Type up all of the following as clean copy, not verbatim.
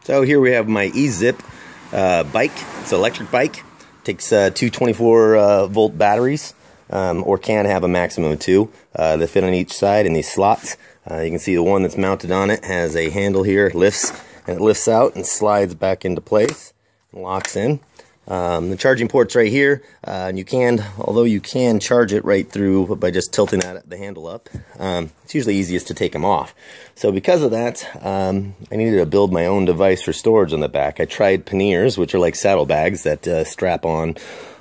So here we have my E-Zip bike. It's an electric bike. Takes two 24 volt batteries, or can have a maximum of two. They fit on each side in these slots. You can see the one that's mounted on it has a handle here, lifts, and it lifts out and slides back into place and locks in. The charging port's right here, and although you can charge it right through by just tilting the handle up, it's usually easiest to take them off. So because of that, I needed to build my own device for storage on the back. I tried panniers, which are like saddlebags that strap on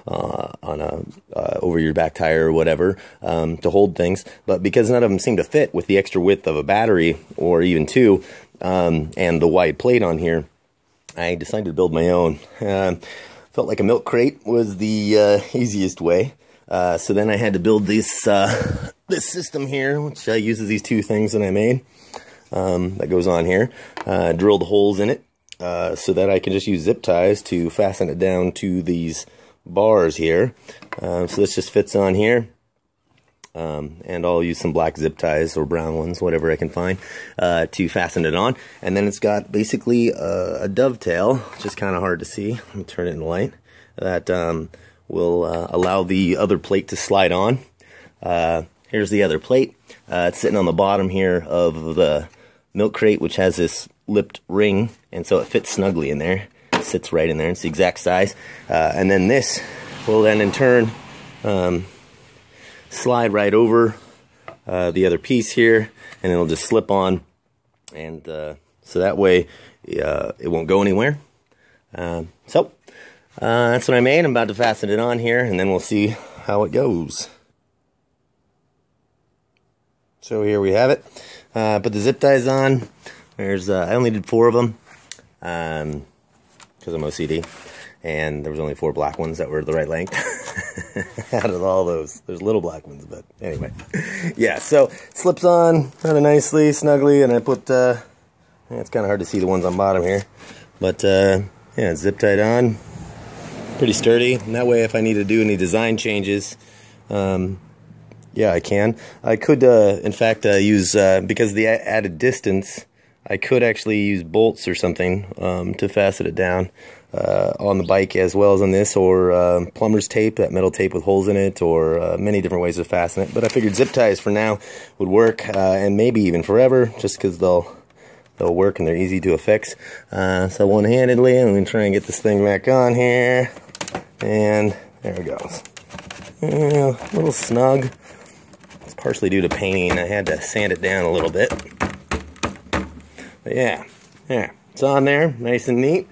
over your back tire or whatever, to hold things, but because none of them seem to fit with the extra width of a battery or even two, and the wide plate on here, I decided to build my own. Felt like a milk crate was the easiest way. So then I had to build this system here, which uses these two things that I made. That goes on here. Drilled holes in it so that I can just use zip ties to fasten it down to these bars here. So this just fits on here. And I'll use some black zip ties or brown ones, whatever I can find, to fasten it on. And then it's got basically a dovetail, which is kind of hard to see. Let me turn it in the light. That will allow the other plate to slide on. Here's the other plate. It's sitting on the bottom here of the milk crate, which has this lipped ring, and so it fits snugly in there. It sits right in there. It's the exact size. And then this will then in turn slide right over the other piece here, and it'll just slip on, and so that way it won't go anywhere. So that's what I made. I'm about to fasten it on here, and then we'll see how it goes. So here we have it. Put the zip ties on. There's I only did 4 of them because I'm OCD, and there was only 4 black ones that were the right length. Out of all those, there's little black ones, but anyway, yeah. So it slips on kind of nicely, snugly, and I put. It's kind of hard to see the ones on bottom here, but yeah, it's zip tied on, pretty sturdy. And that way, if I need to do any design changes, yeah, I can. I could, in fact, use because of the added distance, I could actually use bolts or something to fasten it down on the bike as well as on this, or plumber's tape, that metal tape with holes in it, or many different ways to fasten it. But I figured zip ties for now would work, and maybe even forever, just because they'll work and they're easy to affix. So one-handedly, I'm going to try and get this thing back on here, and there it goes. A little snug. It's partially due to painting. I had to sand it down a little bit. But yeah, it's on there, nice and neat.